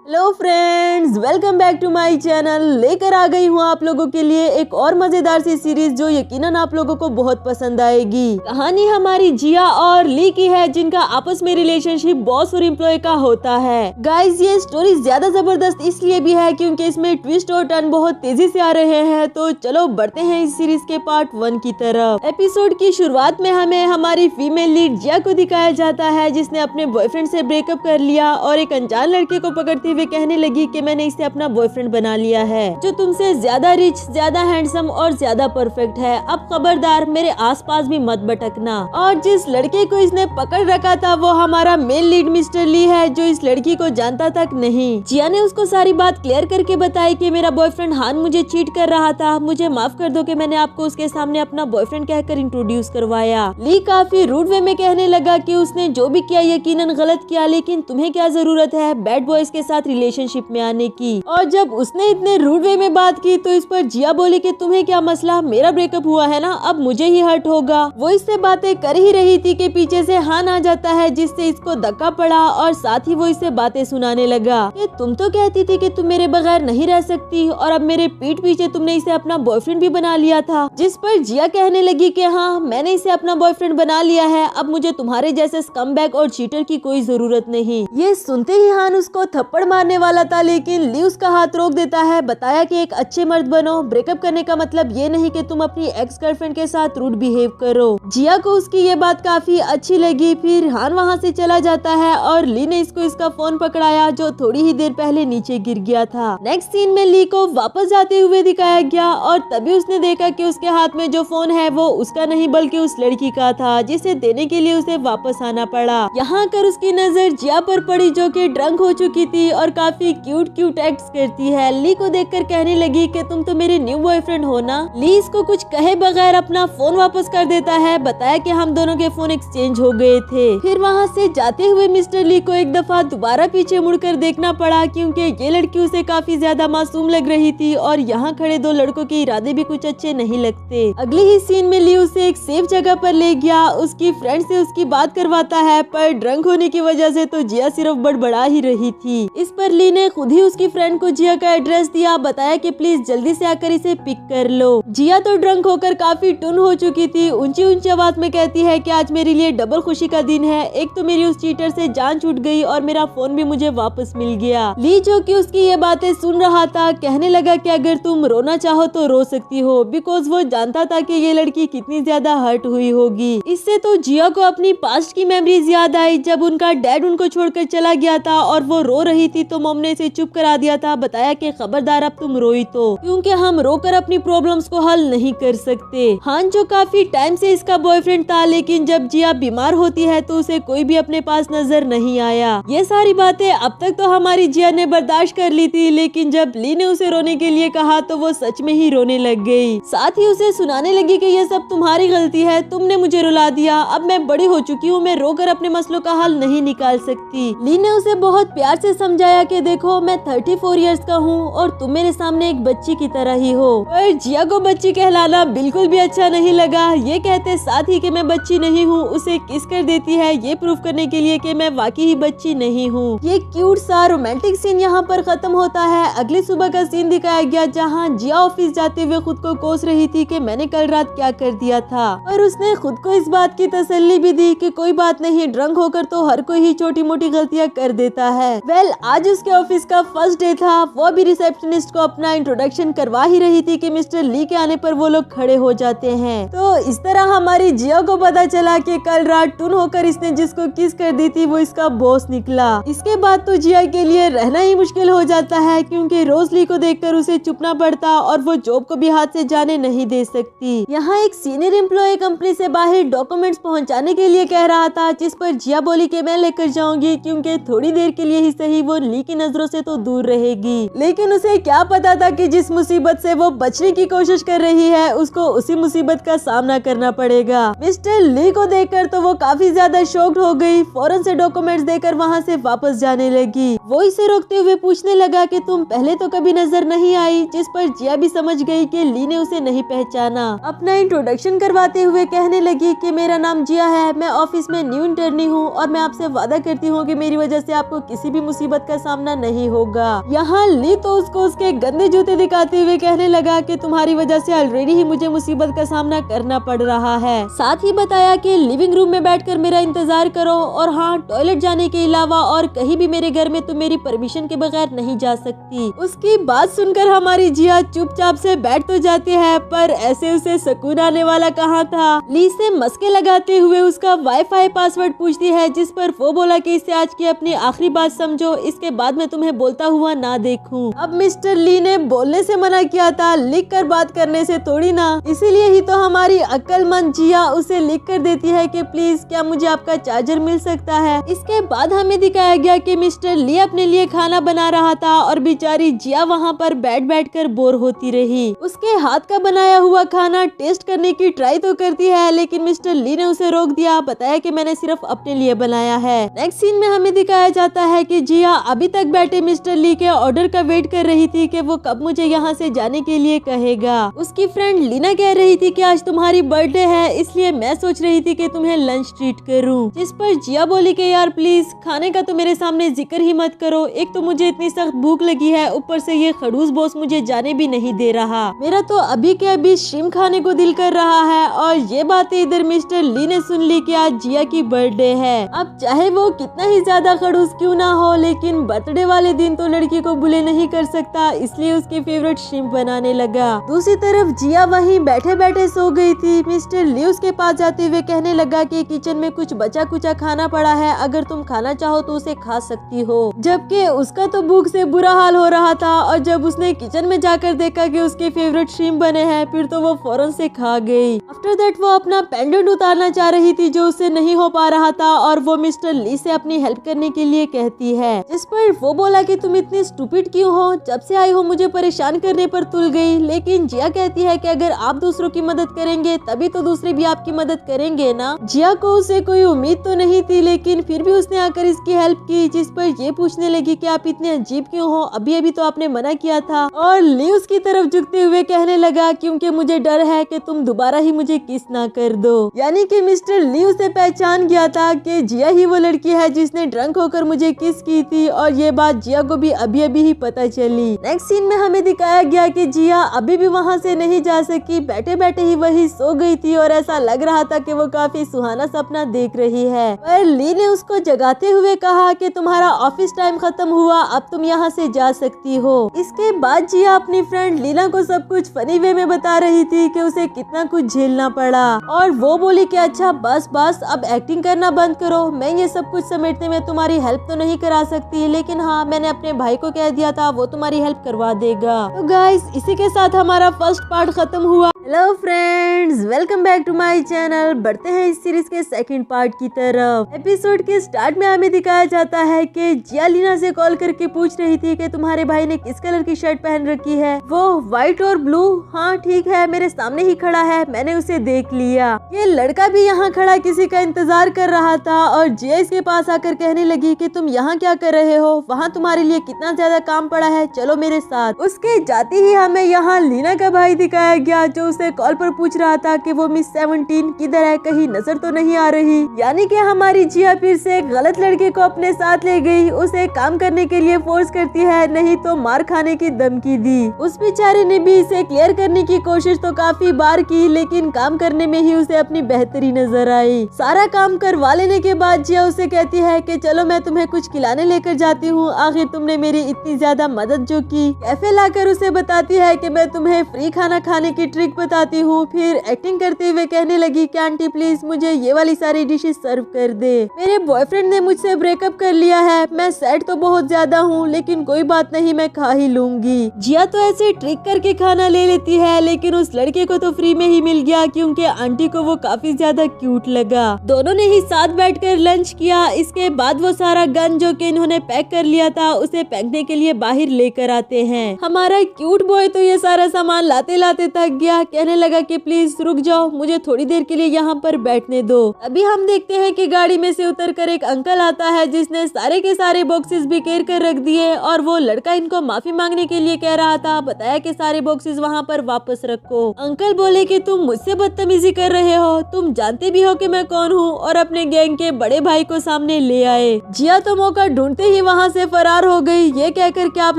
Hello friends, welcome back to my channel. लेकर आ गई हूँ आप लोगों के लिए एक और मजेदार सी सीरीज जो यकीनन आप लोगों को बहुत पसंद आएगी। कहानी हमारी जिया और ली की है, जिनका आपस में रिलेशनशिप बॉस और एम्प्लॉय का होता है। गाइस, ये स्टोरी ज्यादा जबरदस्त इसलिए भी है क्योंकि इसमें ट्विस्ट और टर्न बहुत तेजी से आ रहे हैं। तो चलो बढ़ते हैं इस सीरीज के पार्ट 1 की तरफ। एपिसोड की शुरुआत में हमें हमारी फीमेल लीड जिया को दिखाया जाता है, जिसने अपने बॉयफ्रेंड से ब्रेकअप कर लिया और एक अनजान लड़के को पकड़ते हुए कहने लगी कि मैंने इसे अपना बॉयफ्रेंड बना लिया है, जो तुमसे ज्यादा रिच, ज्यादा हैंडसम और ज्यादा परफेक्ट है। अब खबरदार मेरे आसपास भी मत भटकना। और जिस लड़के को इसने पकड़ रखा था वो हमारा मेन लीड मिस्टर ली है, जो इस लड़की को जानता तक नहीं। जिया ने उसको सारी बात क्लियर करके बताई कि मेरा बॉयफ्रेंड हान मुझे चीट कर रहा था, मुझे माफ कर दो कि मैंने आपको उसके सामने अपना बॉयफ्रेंड कहकर इंट्रोड्यूस करवाया। ली काफी रूड वे में कहने लगा कि उसने जो भी किया यकीनन गलत किया, लेकिन तुम्हें क्या जरूरत है बैड बॉयज के साथ रिलेशनशिप में आने की। और जब उसने इतने रूड वे में बात की तो इस पर जिया बोली कि तुम्हें क्या मसला, मेरा ब्रेकअप हुआ है ना, अब मुझे ही हर्ट होगा। वो इससे बातें कर ही रही थी कि पीछे से हान आ जाता है, जिससे इसको धक्का पड़ा और साथ ही वो इससे बातें सुनाने लगा कि तुम तो कहती थी कि तुम मेरे बगैर नहीं रह सकती और अब मेरे पीठ पीछे तुमने इसे अपना बॉयफ्रेंड भी बना लिया था। जिस पर जिया कहने लगी कि हाँ, मैंने इसे अपना बॉयफ्रेंड बना लिया है, अब मुझे तुम्हारे जैसे स्कमबैग और चीटर की कोई जरूरत नहीं। ये सुनते ही हान उसको थप्पड़ मारने वाला था, लेकिन ली उसका हाथ रोक देता है। बताया कि एक अच्छे मर्द बनो, ब्रेकअप करने का मतलब ये नहीं कि तुम अपनी एक्स गर्लफ्रेंड के साथ रूड बिहेव करो। जिया को उसकी ये बात काफी अच्छी लगी। फिर हान वहाँ से चला जाता है और ली ने इसको इसका फोन पकड़ाया, जो थोड़ी ही देर पहले नीचे गिर गया था। नेक्स्ट सीन में ली को वापस जाते हुए दिखाया गया और तभी उसने देखा कि उसके हाथ में जो फोन है वो उसका नहीं बल्कि उस लड़की का था, जिसे देने के लिए उसे वापस आना पड़ा। यहाँ कर उसकी नजर जिया पर पड़ी, जो कि ड्रंक हो चुकी थी और काफी क्यूट एक्ट्स करती है। ली को देखकर कहने लगी कि तुम तो मेरे न्यू बॉयफ्रेंड हो ना। ली इसको कुछ कहे बगैर अपना फोन वापस कर देता है। बताया कि हम दोनों के फोन एक्सचेंज हो गए थे। फिर वहाँ से जाते हुए मिस्टर ली को एक दफा दोबारा पीछे मुड़कर देखना पड़ा, क्योंकि ये लड़की उसे काफी ज्यादा मासूम लग रही थी और यहाँ खड़े दो लड़कों के इरादे भी कुछ अच्छे नहीं लगते। अगले ही सीन में ली उसे एक सेफ जगह पर ले गया, उसकी फ्रेंड से उसकी बात करवाता है, पर ड्रंक होने की वजह से तो जिया सिर्फ बड़बड़ा ही रही थी। इस पर ली ने खुद ही उसकी फ्रेंड को जिया का एड्रेस दिया। बताया कि प्लीज जल्दी से आकर इसे पिक कर लो। जिया तो ड्रंक होकर काफी टुन हो चुकी थी। ऊंची ऊंची आवाज में कहती है कि आज मेरे लिए डबल खुशी का दिन है, एक तो मेरी उस चीटर से जान छूट गई और मेरा फोन भी मुझे वापस मिल गया। ली जो कि उसकी ये बातें सुन रहा था, कहने लगा कि अगर तुम रोना चाहो तो रो सकती हो, बिकॉज वो जानता था कि ये लड़की कितनी ज्यादा हर्ट हुई होगी। इससे तो जिया को अपनी पास्ट की मेमोरीज याद आई, जब उनका डैड उनको छोड़कर चला गया था और वो रो रही थी तो मॉम ने इसे चुप करा दिया था। बताया कि खबरदार अब तुम रोई तो, क्योंकि हम रोकर अपनी प्रॉब्लम्स को हल नहीं कर सकते। हान जो काफी टाइम से इसका बॉयफ्रेंड था, लेकिन जब जिया बीमार होती है तो उसे कोई भी अपने पास नजर नहीं आया। ये सारी बातें अब तक तो हमारी जिया ने बर्दाश्त कर ली थी, लेकिन जब ली ने उसे रोने के लिए कहा तो वो सच में ही रोने लग गई। साथ ही उसे सुनाने लगी कि ये सब तुम्हारी गलती है, तुमने मुझे रुला दिया, अब मैं बड़ी हो चुकी हूँ, मैं रोकर अपने मसलों का हल नहीं निकाल सकती। ली ने उसे बहुत प्यार से समझाया कि देखो मैं 34 इयर्स का हूँ और तुम मेरे सामने एक बच्ची की तरह ही हो। पर जिया को बच्ची कहलाना बिल्कुल भी अच्छा नहीं लगा। ये कहते साथ ही कि मैं बच्ची नहीं हूँ, उसे किस कर देती है ये प्रूफ करने के लिए कि मैं वाकई ही बच्ची नहीं हूँ। ये क्यूट सा रोमांटिक सीन यहाँ पर खत्म होता है। अगली सुबह का सीन दिखाया गया, जहाँ जिया ऑफिस जाते हुए खुद को कोस रही थी कि मैंने कल रात क्या कर दिया था, और उसने खुद को इस बात की तसल्ली भी दी कि कोई बात नहीं, ड्रंक होकर तो हर कोई ही छोटी मोटी गलतियाँ कर देता है। वेल, आज उसके ऑफिस का फर्स्ट डे था। वो भी रिसेप्शनिस्ट को अपना इंट्रोडक्शन करवा ही रही थी कि मिस्टर ली के आने पर वो लोग खड़े हो जाते हैं। तो इस तरह हमारी जिया को पता चला कि कल रात टून होकर इसने जिसको किस कर दी थी वो इसका बॉस निकला। इसके बाद तो जिया के लिए रहना ही मुश्किल हो जाता है, क्योंकि रोज ली को देखकर उसे चुपना पड़ता और वो जॉब को भी हाथ से जाने नहीं दे सकती। यहाँ एक सीनियर एम्प्लॉय कंपनी से बाहर डॉक्यूमेंट्स पहुँचाने के लिए कह रहा था, जिस पर जिया बोली कि मैं लेकर जाऊंगी, क्योंकि थोड़ी देर के लिए ही सही वो ली की नजरों से तो दूर रहेगी। लेकिन उसे क्या पता था कि जिस मुसीबत से वो बचने की कोशिश कर रही है उसको उसी मुसीबत का सामना करना पड़ेगा। मिस्टर ली को देखकर तो वो काफी ज्यादा शॉक्ड हो गई। फौरन से डॉक्यूमेंट्स देकर वहाँ से वापस जाने लगी। वो इसे रोकते हुए पूछने लगा कि तुम पहले तो कभी नजर नहीं आई, जिस पर जिया भी समझ गई कि ली ने उसे नहीं पहचाना। अपना इंट्रोडक्शन करवाते हुए कहने लगी कि मेरा नाम जिया है, मैं ऑफिस में न्यू इंटर्नी हूँ और मैं आपसे वादा करती हूँ कि मेरी वजह से आपको किसी भी मुसीबत का का सामना नहीं होगा। यहाँ ली तो उसको उसके गंदे जूते दिखाते हुए कहने लगा कि तुम्हारी वजह से ऑलरेडी ही मुझे मुसीबत का सामना करना पड़ रहा है। साथ ही बताया कि लिविंग रूम में बैठकर मेरा इंतजार करो और हाँ, टॉयलेट जाने के अलावा और कहीं भी मेरे घर में तुम मेरी परमिशन के बगैर नहीं जा सकती। उसकी बात सुनकर हमारी जिया चुपचाप से बैठ तो जाती है, पर ऐसे उसे सुकून आने वाला कहाँ था। ली से मस्के लगाते हुए उसका वाईफाई पासवर्ड पूछती है, जिस पर वो बोला कि इसे आज की अपनी आखिरी बात समझो, इसके बाद मैं तुम्हें बोलता हुआ ना देखूं। अब मिस्टर ली ने बोलने से मना किया था, लिख कर बात करने से थोड़ी ना, इसीलिए ही तो हमारी अक्लमंद जिया उसे लिख कर देती है कि प्लीज क्या मुझे आपका चार्जर मिल सकता है। इसके बाद हमें दिखाया गया कि मिस्टर ली अपने लिए खाना बना रहा था और बेचारी जिया वहाँ पर बैठ कर बोर होती रही। उसके हाथ का बनाया हुआ खाना टेस्ट करने की ट्राई तो करती है, लेकिन मिस्टर ली ने उसे रोक दिया, बताया कि मैंने सिर्फ अपने लिए बनाया है। नेक्स्ट सीन में हमें दिखाया जाता है कि जिया अभी तक बैठे मिस्टर ली के ऑर्डर का वेट कर रही थी कि वो कब मुझे यहाँ से जाने के लिए कहेगा। उसकी फ्रेंड लीना कह रही थी कि आज तुम्हारी बर्थडे है, इसलिए मैं सोच रही थी कि तुम्हें लंच ट्रीट करूं। जिस पर जिया बोली कि यार प्लीज खाने का तो मेरे सामने जिक्र ही मत करो, एक तो मुझे इतनी सख्त भूख लगी है, ऊपर से ये खड़ूस बॉस मुझे जाने भी नहीं दे रहा। मेरा तो अभी के अभी श्रिम्प खाने को दिल कर रहा है। और ये बातें इधर मिस्टर ली ने सुन ली कि आज जिया की बर्थडे है। अब चाहे वो कितना ही ज्यादा खड़ूस क्यों ना हो, लेकिन बर्थडे वाले दिन तो लड़की को बुले नहीं कर सकता, इसलिए उसके फेवरेट श्रिम्प बनाने लगा। दूसरी तरफ जिया वहीं बैठे बैठे सो गई थी। मिस्टर ली उसके पास जाते हुए कहने लगा कि किचन में कुछ बचा कुचा खाना पड़ा है, अगर तुम खाना चाहो तो उसे खा सकती हो। जबकि उसका तो भूख से बुरा हाल हो रहा था, और जब उसने किचन में जाकर देखा कि उसके फेवरेट श्रिम्प बने हैं, फिर तो वो फौरन से खा गई। आफ्टर दैट वो अपना पेंडेंट उतारना चाह रही थी जो उससे नहीं हो पा रहा था, और वो मिस्टर ली से अपनी हेल्प करने के लिए कहती है। जिस पर वो बोला कि तुम इतनी स्टूपिड क्यों हो, जब से आई हो मुझे परेशान करने पर तुल गई। लेकिन जिया कहती है कि अगर आप दूसरों की मदद करेंगे तभी तो दूसरे भी आपकी मदद करेंगे ना। जिया को उसे कोई उम्मीद तो नहीं थी, लेकिन फिर भी उसने आकर इसकी हेल्प की। जिस पर ये पूछने लगी कि आप इतने अजीब क्यों हो, अभी अभी तो आपने मना किया था। और ली उसकी तरफ झुकते हुए कहने लगा, क्योंकि मुझे डर है कि तुम दोबारा ही मुझे किस ना कर दो। यानी कि मिस्टर ली उसे पहचान गया था कि जिया ही वो लड़की है जिसने ड्रंक होकर मुझे किस की थी, और ये बात जिया को भी अभी अभी ही पता चली। नेक्स्ट सीन में हमें दिखाया गया कि जिया अभी भी वहाँ से नहीं जा सकी, बैठे बैठे ही वही सो गई थी, और ऐसा लग रहा था कि वो काफी सुहाना सपना देख रही है। पर ली ने उसको जगाते हुए कहा कि तुम्हारा ऑफिस टाइम खत्म हुआ, अब तुम यहाँ से जा सकती हो। इसके बाद जिया अपनी फ्रेंड लीना को सब कुछ फनी वे में बता रही थी कि उसे कितना कुछ झेलना पड़ा, और वो बोली कि अच्छा बस बस अब एक्टिंग करना बंद करो, मैं ये सब कुछ समेटने में तुम्हारी हेल्प तो नहीं करा सकती, लेकिन हाँ मैंने अपने भाई को कह दिया था, वो तुम्हारी हेल्प करवा देगा। तो गाइस इसी के साथ हमारा फर्स्ट पार्ट खत्म हुआ। Hello friends, welcome back to my channel. बढ़ते हैं इस सीरीज के सेकंड पार्ट की तरफ। एपिसोड के स्टार्ट में हमें दिखाया जाता है कि जिया लीना से कॉल करके पूछ रही थी कि तुम्हारे भाई ने किस कलर की शर्ट पहन रखी है। वो व्हाइट और ब्लू। हाँ ठीक है, मेरे सामने ही खड़ा है, मैंने उसे देख लिया। ये लड़का भी यहाँ खड़ा किसी का इंतजार कर रहा था, और जिया इसके पास आकर कहने लगी कि तुम यहाँ क्या कर रहे हो, वहाँ तुम्हारे लिए कितना ज्यादा काम पड़ा है, चलो मेरे साथ। उसके जाते ही हमें यहाँ लीना का भाई दिखाया गया, जो उसे कॉल पर पूछ रहा था कि वो मिस 17 किधर है, कहीं नजर तो नहीं आ रही। यानी कि हमारी जिया फिर से गलत लड़के को अपने साथ ले गई, उसे काम करने के लिए फोर्स करती है, नहीं तो मार खाने की धमकी दी। उस बेचारे ने भी इसे क्लियर करने की कोशिश तो काफी बार की, लेकिन काम करने में ही उसे अपनी बेहतरी नजर आई। सारा काम करवा लेने के बाद जिया उसे कहती है कि चलो मैं तुम्हें कुछ खिलाने लेकर जाती हूँ, आखिर तुमने मेरी इतनी ज्यादा मदद जो की। कैफे लाकर उसे बताती है कि मैं तुम्हें फ्री खाना खाने की ट्रिक बताती हूँ। फिर एक्टिंग करते हुए कहने लगी कि आंटी प्लीज मुझे ये वाली सारी डिशेस सर्व कर दे, मेरे बॉयफ्रेंड ने मुझसे ब्रेकअप कर लिया है, मैं सैड तो बहुत ज्यादा हूँ, लेकिन कोई बात नहीं, मैं खा ही लूंगी। जिया तो ऐसे ट्रिक करके खाना ले लेती है, लेकिन उस लड़के को तो फ्री में ही मिल गया, क्योंकि आंटी को वो काफी ज्यादा क्यूट लगा। दोनों ने ही साथ बैठकर लंच किया। इसके बाद वो सारा गन जो कि इन्होंने पैक कर लिया था उसे फेंकने के लिए बाहर लेकर आते हैं। हमारा क्यूट बॉय तो ये सारा सामान लाते लाते थक गया, कहने लगा कि प्लीज रुक जाओ, मुझे थोड़ी देर के लिए यहाँ पर बैठने दो। अभी हम देखते हैं कि गाड़ी में से उतरकर एक अंकल आता है जिसने सारे के सारे बॉक्सेस बिखेर कर रख दिए और वो लड़का इनको माफी मांगने के लिए कह रहा था। बताया कि सारे बॉक्सेस वहाँ पर वापस रखो। अंकल बोले कि तुम मुझसे बदतमीजी कर रहे हो, तुम जानते भी हो कि मैं कौन हूँ, और अपने गैंग के बड़े भाई को सामने ले आए। जिया तो मौका ढूंढते ही वहाँ से फरार हो गई। ये कहकर कि आप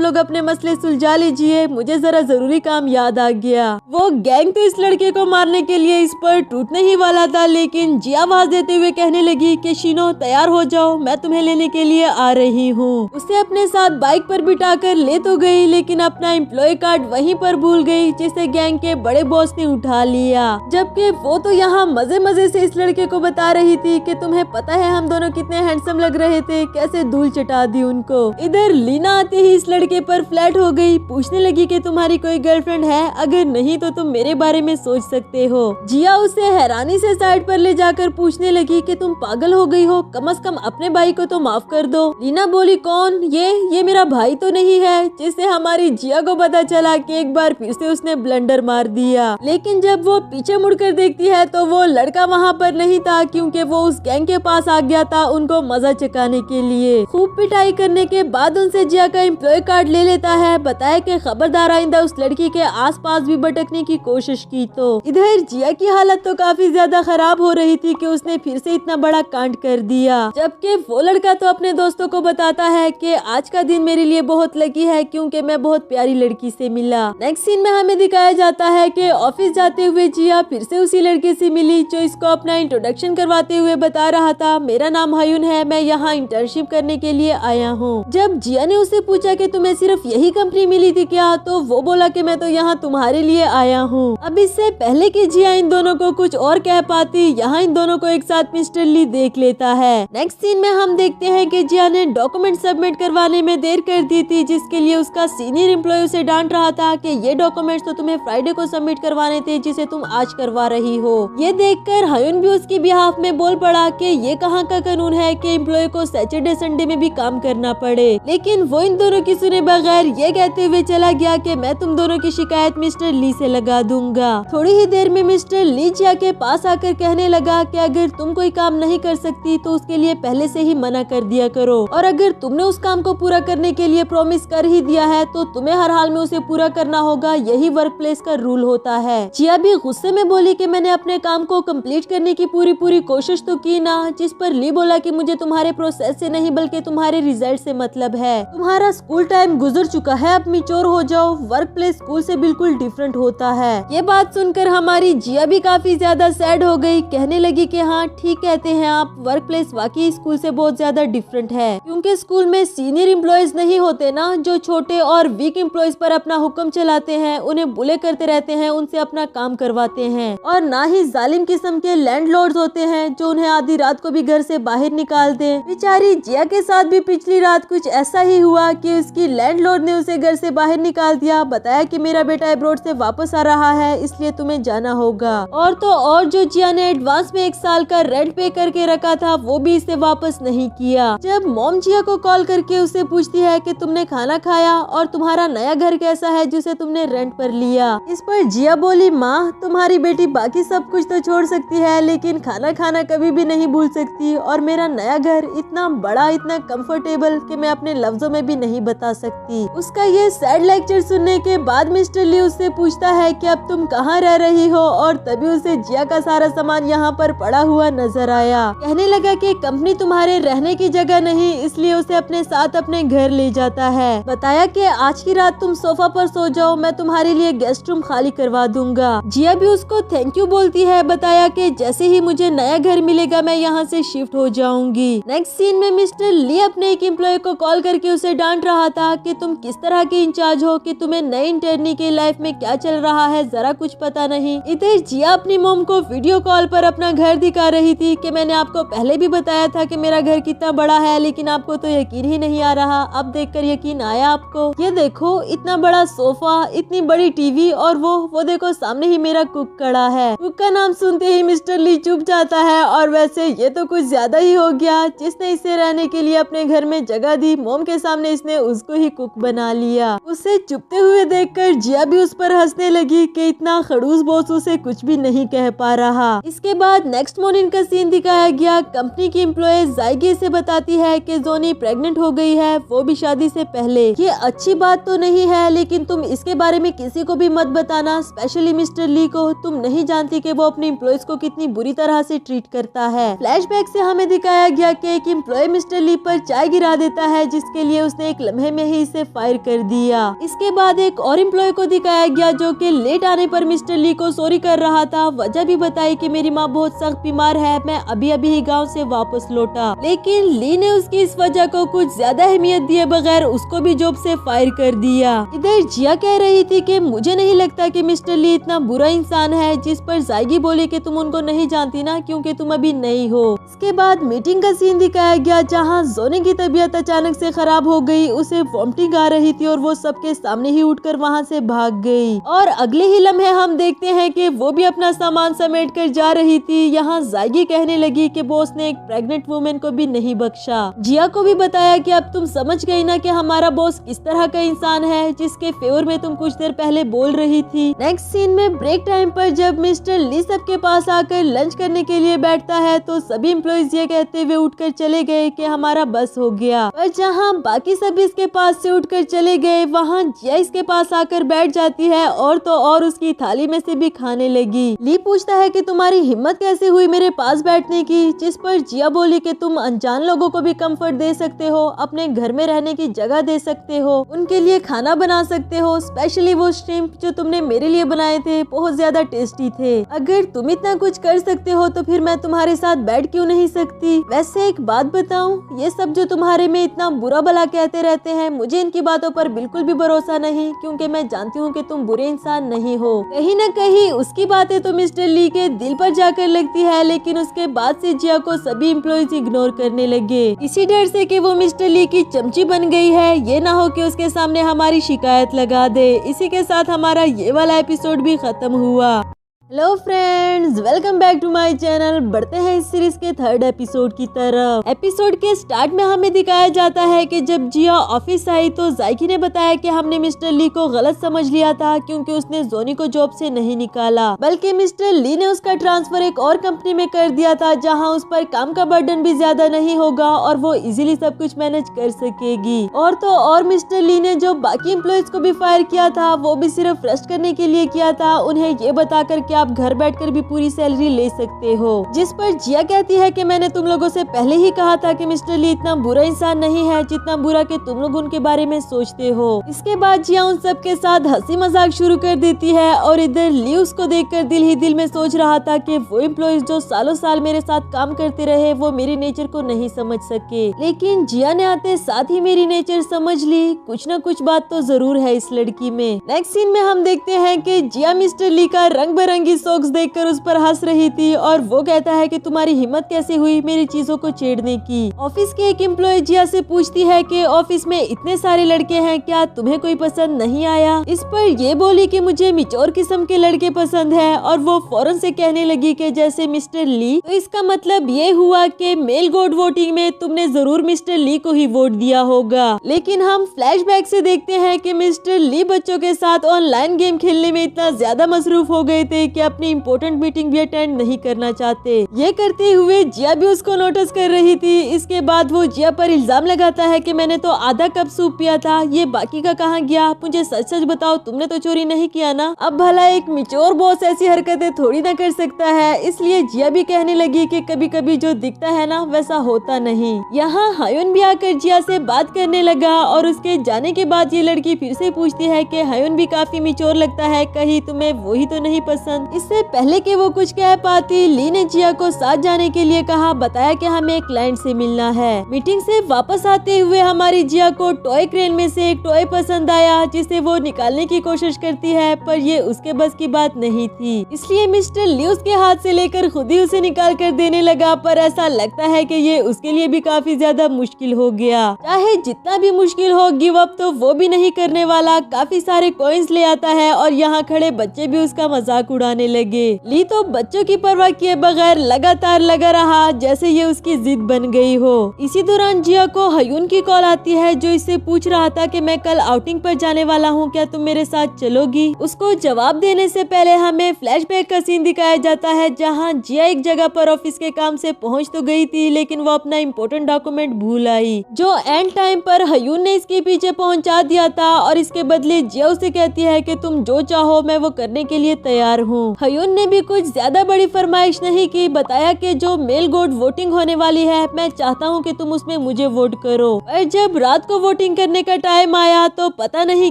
लोग अपने मसले सुलझा लीजिए, मुझे जरा जरूरी काम याद आ गया। वो गैंग तो इस लड़के को मारने के लिए इस पर टूटने ही वाला था, लेकिन जिया आवाज देते हुए कहने लगी कि शिनो तैयार हो जाओ, मैं तुम्हें लेने के लिए आ रही हूँ। उसे अपने साथ बाइक पर बिठाकर ले तो गई, लेकिन अपना एम्प्लॉय कार्ड वहीं पर भूल गई, जिसे गैंग के बड़े बॉस ने उठा लिया। जबकि वो तो यहाँ मजे मजे से इस लड़के को बता रही थी कि तुम्हें पता है हम दोनों कितने हैंडसम लग रहे थे, कैसे धूल चटा दी उनको। इधर लीना आते ही इस लड़के पर फ्लैट हो गई, पूछने लगी कि तुम्हारी कोई गर्लफ्रेंड है, अगर नहीं तो तुम मेरे बारे में सोच सकते हो। जिया उसे हैरानी से साइड पर ले जाकर पूछने लगी कि तुम पागल हो गई हो, कम से कम अपने भाई को तो माफ कर दो। लीना बोली कौन ये मेरा भाई तो नहीं है, जिससे हमारी जिया को पता चला कि एक बार फिर से उसने ब्लंडर मार दिया। लेकिन जब वो पीछे मुड़कर देखती है तो वो लड़का वहाँ पर नहीं था, क्योंकि वो उस गैंग के पास आ गया था उनको मजा चकाने के लिए। खूब पिटाई करने के बाद उनसे जिया का एम्प्लॉय कार्ड ले लेता है। बताया कि खबरदार आइंदा उस लड़की के आसपास भी भटकने की कोशिश की तो। इधर जिया की हालत तो काफी ज्यादा खराब हो रही थी कि उसने फिर से इतना बड़ा कांड कर दिया। जबकि वो लड़का तो अपने दोस्तों को बताता है कि आज का दिन मेरे लिए बहुत लकी है, क्योंकि मैं बहुत प्यारी लड़की से मिला। नेक्स्ट सीन में हमें दिखाया जाता है कि ऑफिस जाते हुए जिया फिर से उसी लड़के से मिली जो इसको अपना इंट्रोडक्शन करवाते हुए बता रहा था, मेरा नाम हयुन है, मैं यहाँ इंटर्नशिप करने के लिए आया हूँ। जब जिया ने उससे पूछा कि तुम्हें सिर्फ यही कंपनी मिली थी क्या, तो वो बोला कि मैं तो यहाँ तुम्हारे लिए आया हूँ। अब इससे पहले कि जिया इन दोनों को कुछ और कह पाती, यहाँ इन दोनों को एक साथ मिस्टर ली देख लेता है। नेक्स्ट सीन में हम देखते हैं कि जिया ने डॉक्यूमेंट सबमिट करवाने में देर कर दी थी, जिसके लिए उसका सीनियर एम्प्लॉय उसे डांट रहा था कि ये डॉक्यूमेंट्स तो तुम्हें फ्राइडे को सबमिट करवाने थे, जिसे तुम आज करवा रही हो। ये देखकर हयुन भी उसकी बिहाफ में बोल पड़ा कि ये कहाँ का कानून है कि एम्प्लॉय को सैटरडे संडे में भी काम करना पड़े। लेकिन वो इन दोनों की सुने बगैर ये कहते हुए चला गया कि मैं तुम दोनों की शिकायत मिस्टर ली से लगा दूंगा। थोड़ी ही देर में मिस्टर ली जिया के पास आकर कहने लगा कि अगर तुम कोई काम नहीं कर सकती तो उसके लिए पहले से ही मना कर दिया करो, और अगर तुमने उस काम को पूरा करने के लिए प्रॉमिस कर ही दिया है तो तुम्हें हर हाल में उसे पूरा करना होगा, यही वर्क प्लेस का रूल होता है। जिया भी गुस्से में बोली कि मैंने अपने काम को कंप्लीट करने की पूरी कोशिश तो की ना, जिस पर ली बोला कि मुझे तुम्हारे प्रोसेस से नहीं बल्कि तुम्हारे रिजल्ट से मतलब है। तुम्हारा स्कूल टाइम गुजर चुका है, अब मैच्योर हो जाओ, वर्क प्लेस स्कूल से बिल्कुल डिफरेंट होता है। ये बात सुनकर हमारी जिया भी काफी ज्यादा सैड हो गई, कहने लगी कि हाँ ठीक कहते हैं आप, वर्क प्लेस वाकई स्कूल से बहुत ज्यादा डिफरेंट है, क्योंकि स्कूल में सीनियर एम्प्लॉयज नहीं होते ना, जो छोटे और वीक एम्प्लॉयज पर अपना हुक्म चलाते हैं, उन्हें बुले करते रहते हैं, उनसे अपना काम करवाते हैं, और ना ही जालिम किस्म के लैंडलॉर्ड्स होते हैं जो उन्हें आधी रात को भी घर से बाहर निकाल दे। बेचारी जिया के साथ भी पिछली रात कुछ ऐसा ही हुआ कि उसकी लैंडलॉर्ड ने उसे घर से बाहर निकाल दिया। बताया कि मेरा बेटा अब्रॉड से वापस आ रहा है, इसलिए तुम्हें जाना होगा। और तो और जो जिया ने एडवांस में 1 साल का रेंट पे करके रखा था वो भी इसे वापस नहीं किया। जब मॉम जिया को कॉल करके उसे पूछती है कि तुमने खाना खाया और तुम्हारा नया घर कैसा है जिसे तुमने रेंट पर लिया। इस पर जिया बोली, माँ तुम्हारी बेटी बाकी सब कुछ तो छोड़ सकती है, लेकिन खाना खाना कभी भी नहीं भूल सकती, और मेरा नया घर इतना बड़ा, इतना कंफर्टेबल कि मैं अपने लफ्जों में भी नहीं बता सकती। उसका ये सैड लेक्चर सुनने के बाद मिस्टर ली उससे पूछता है कि अब तुम कहाँ रह रही हो, और तभी उसे जिया का सारा सामान यहाँ पर पड़ा हुआ नजर आया। कहने लगा कि कंपनी तुम्हारे रहने की जगह नहीं, इसलिए उसे अपने साथ अपने घर ले जाता है। बताया कि आज की रात तुम सोफा पर सो जाओ, मैं तुम्हारे लिए गेस्ट रूम खाली करवा दूंगा। जिया भी उसको थैंक यू बोलती है। बताया कि जैसे ही मुझे नया घर मिलेगा मैं यहाँ से शिफ्ट हो जाऊंगी। नेक्स्ट सीन में मिस्टर ली अपने एक एम्प्लॉय को कॉल करके उसे डांट रहा था कि तुम किस तरह के इंचार्ज हो कि तुम्हें नए इंटर्नी के लाइफ में क्या चल रहा है जरा कुछ पता नहीं। इधर जिया अपनी मॉम को वीडियो कॉल पर अपना घर दिखा रही थी कि मैंने आपको पहले भी बताया था कि मेरा घर कितना बड़ा है, लेकिन आपको तो यकीन ही नहीं आ रहा। अब देखकर यकीन आया आपको? ये देखो इतना बड़ा सोफा, इतनी बड़ी टीवी, और वो देखो सामने ही मेरा कुक खड़ा है। कुक का नाम सुनते ही मिस्टर ली चुप जाता है, और वैसे ये तो कुछ ज्यादा ही हो गया। जिसने इसे रहने के लिए अपने घर में जगह दी, मोम के सामने इसने उसको ही कुक बना लिया। उसे चुपते हुए देखकर जिया भी उस पर हंसने लगी कि कि इतना खड़ूस बॉस उसे कुछ भी नहीं कह पा रहा। इसके बाद नेक्स्ट मॉर्निंग का सीन दिखाया गया। कंपनी की एम्प्लॉय जायगी से बताती है कि जोनी प्रेग्नेंट हो गई है, वो भी शादी से पहले। ये अच्छी बात तो नहीं है, लेकिन तुम इसके बारे में किसी को भी मत बताना, स्पेशली मिस्टर ली को। तुम नहीं जानती कि वो अपने एम्प्लॉयज को कितनी बुरी तरह से ट्रीट करता है। फ्लैशबैक से हमें दिखाया गया कि एक एम्प्लॉय मिस्टर ली पर चाय गिरा देता है, जिसके लिए उसने एक लम्हे में ही इसे फायर कर दिया। इसके बाद एक और एम्प्लॉय को दिखाया गया जो कि लेट आने पर मिस्टर ली को सॉरी कर रहा था। वजह भी बताई कि मेरी माँ बहुत सख्त बीमार है, मैं अभी अभी ही गाँव से वापस लौटा। लेकिन ली ने उसकी इस वजह को कुछ ज्यादा अहमियत दिए बगैर उसको भी जॉब से फायर कर दिया। इधर जिया कह रही थी कि मुझे नहीं लगता कि मिस्टर ली इतना बुरा इंसान है, जिस पर जायगी बोली कि तुम उनको नहीं जानती ना, क्योंकि तुम अभी नई हो। इसके बाद मीटिंग का सीन दिखाया गया जहां जोनी की तबीयत अचानक से खराब हो गई। उसे वॉमिटिंग आ रही थी और वो सबके सामने ही उठकर वहां से भाग गई। और अगले ही लम्हे हम देखते हैं कि वो भी अपना सामान समेट कर जा रही थी। यहाँ जायगी कहने लगी कि बॉस ने एक प्रेग्नेंट वुमेन को भी नहीं बख्शा। जिया को भी बताया कि अब तुम समझ गई ना कि हमारा बॉस किस तरह का इंसान है, जिसके फेवर में तुम कुछ देर पहले बोल रही थी। नेक्स्ट सीन में ब्रेक टाइम पर जब मिस्टर ली सबके पास आकर लंच करने के लिए बैठता है तो सभी एम्प्लॉइज ये कहते हुए उठकर चले गए कि हमारा बस हो गया। पर जहाँ बाकी सभी इसके पास से उठकर चले गए, वहाँ जिया इसके पास आकर बैठ जाती है और तो और उसकी थाली में से भी खाने लगी। ली पूछता है कि तुम्हारी हिम्मत कैसे हुई मेरे पास बैठने की, जिस पर जिया बोली कि तुम अनजान लोगों को भी कंफर्ट दे सकते हो, अपने घर में रहने की जगह दे सकते हो, उनके लिए खाना बना सकते हो, स्पेशली वो श्रिम्प जो तुमने मेरे लिए बनाए थे बहुत ज्यादा टेस्टी थे। अगर तुम इतना कुछ कर सकते हो तो फिर मैं तुम्हारे साथ बैठ क्यों नहीं सकती। वैसे एक बात बताऊं, ये सब जो तुम्हारे में इतना बुरा भला कहते रहते हैं, मुझे इनकी बातों पर बिल्कुल भी भरोसा नहीं, क्योंकि मैं जानती हूँ कि तुम बुरे इंसान नहीं हो। कहीं न कहीं उसकी बातें तो मिस्टर ली के दिल पर जाकर लगती है, लेकिन उसके बाद से जिया को सभी एम्प्लॉइज इग्नोर करने लगे, इसी डर से कि वो मिस्टर ली की चमची बन गई है, ये ना हो कि उसके सामने हमारी शिकायत लगा दे। इसी के साथ हमारा ये वाला एपिसोड भी खत्म हुआ। Hello friends, welcome back to my channel. बढ़ते हैं इस सीरीज के थर्ड एपिसोड की तरफ। एपिसोड के स्टार्ट में हमें दिखाया जाता है कि जब जिया ऑफिस आई तो जायकी ने बताया कि हमने मिस्टर ली को गलत समझ लिया था, क्योंकि उसने जोनी को जॉब से नहीं निकाला, बल्कि मिस्टर ली ने उसका ट्रांसफर एक और कंपनी में कर दिया था, जहाँ उस पर काम का बर्डन भी ज्यादा नहीं होगा और वो इजीली सब कुछ मैनेज कर सकेगी। और तो और मिस्टर ली ने जो बाकी एम्प्लॉइज को भी फायर किया था, वो भी सिर्फ रेस्ट करने के लिए किया था, उन्हें ये बताकर कि आप घर बैठकर भी पूरी सैलरी ले सकते हो। जिस पर जिया कहती है कि मैंने तुम लोगों से पहले ही कहा था कि मिस्टर ली इतना बुरा इंसान नहीं है, जितना बुरा कि तुम लोग उनके बारे में सोचते हो। इसके बाद जिया उन सब के साथ हंसी मजाक शुरू कर देती है और इधर ली उसको देखकर दिल ही दिल में सोच रहा था कि वो एम्प्लॉइज जो सालों साल मेरे साथ काम करते रहे, वो मेरे नेचर को नहीं समझ सके, लेकिन जिया ने आते साथ ही मेरी नेचर समझ ली। कुछ न कुछ बात तो जरूर है इस लड़की में। नेक्स्ट सीन में हम देखते हैं कि जिया मिस्टर ली का रंग बिरंगी सॉक्स देखकर उस पर हंस रही थी और वो कहता है कि तुम्हारी हिम्मत कैसे हुई मेरी चीजों को छेड़ने की। ऑफिस के एक एम्प्लॉय जिया से पूछती है कि ऑफिस में इतने सारे लड़के हैं, क्या तुम्हें कोई पसंद नहीं आया। इस पर ये बोली कि मुझे मिचोर किस्म के लड़के पसंद है और वो फौरन से कहने लगी कि जैसे मिस्टर ली, तो इसका मतलब ये हुआ कि मेल गॉड वोटिंग में तुमने जरूर मिस्टर ली को ही वोट दिया होगा। लेकिन हम फ्लैशबैक से देखते हैं कि मिस्टर ली बच्चों के साथ ऑनलाइन गेम खेलने में इतना ज्यादा मसरूफ हो गए थे कि अपनी इंपॉर्टेंट मीटिंग भी अटेंड नहीं करना चाहते। ये करते हुए जिया भी उसको नोटिस कर रही थी। इसके बाद वो जिया पर इल्जाम लगाता है कि मैंने तो आधा कप सूप पिया था, ये बाकी का कहाँ गया, मुझे सच सच बताओ, तुमने तो चोरी नहीं किया ना। अब भला एक मिचोर बॉस ऐसी हरकतें थोड़ी ना कर सकता है, इसलिए जिया भी कहने लगी कि कभी कभी जो दिखता है ना वैसा होता नहीं। यहाँ हायुन भी आकर जिया से बात करने लगा और उसके जाने के बाद ये लड़की फिर से पूछती है कि हायुन भी काफी मिचोर लगता है, कहीं तुम्हें वही तो नहीं पसंद। इससे पहले कि वो कुछ कह पाती, ली ने जिया को साथ जाने के लिए कहा, बताया कि हमें एक क्लाइंट से मिलना है। मीटिंग से वापस आते हुए हमारी जिया को टॉय क्रेन में से एक टॉय पसंद आया, जिसे वो निकालने की कोशिश करती है, पर ये उसके बस की बात नहीं थी, इसलिए मिस्टर ली उसके हाथ से लेकर खुद ही उसे निकाल कर देने लगा। पर ऐसा लगता है कि ये उसके लिए भी काफी ज्यादा मुश्किल हो गया। चाहे जितना भी मुश्किल हो, गिव अप तो वो भी नहीं करने वाला। काफी सारे कॉइन्स ले आता है और यहाँ खड़े बच्चे भी उसका मजाक उड़ाने आने लगे। ली तो बच्चों की परवाह किए बगैर लगातार लगा रहा जैसे ये उसकी जिद बन गई हो। इसी दौरान जिया को हयून की कॉल आती है जो इससे पूछ रहा था कि मैं कल आउटिंग पर जाने वाला हूँ, क्या तुम मेरे साथ चलोगी। उसको जवाब देने से पहले हमें फ्लैशबैक का सीन दिखाया जाता है जहाँ जिया एक जगह पर ऑफिस के काम से पहुँच तो गई थी लेकिन वो अपना इम्पोर्टेंट डॉक्यूमेंट भूल आई जो एंड टाइम पर हयून ने इसके पीछे पहुँचा दिया था और इसके बदले जिया उसे कहती है कि तुम जो चाहो मैं वो करने के लिए तैयार हूँ। हयून ने भी कुछ ज्यादा बड़ी फरमाइश नहीं की, बताया कि जो मेल गोड वोटिंग होने वाली है मैं चाहता हूँ कि तुम उसमें मुझे वोट करो। और जब रात को वोटिंग करने का टाइम आया तो पता नहीं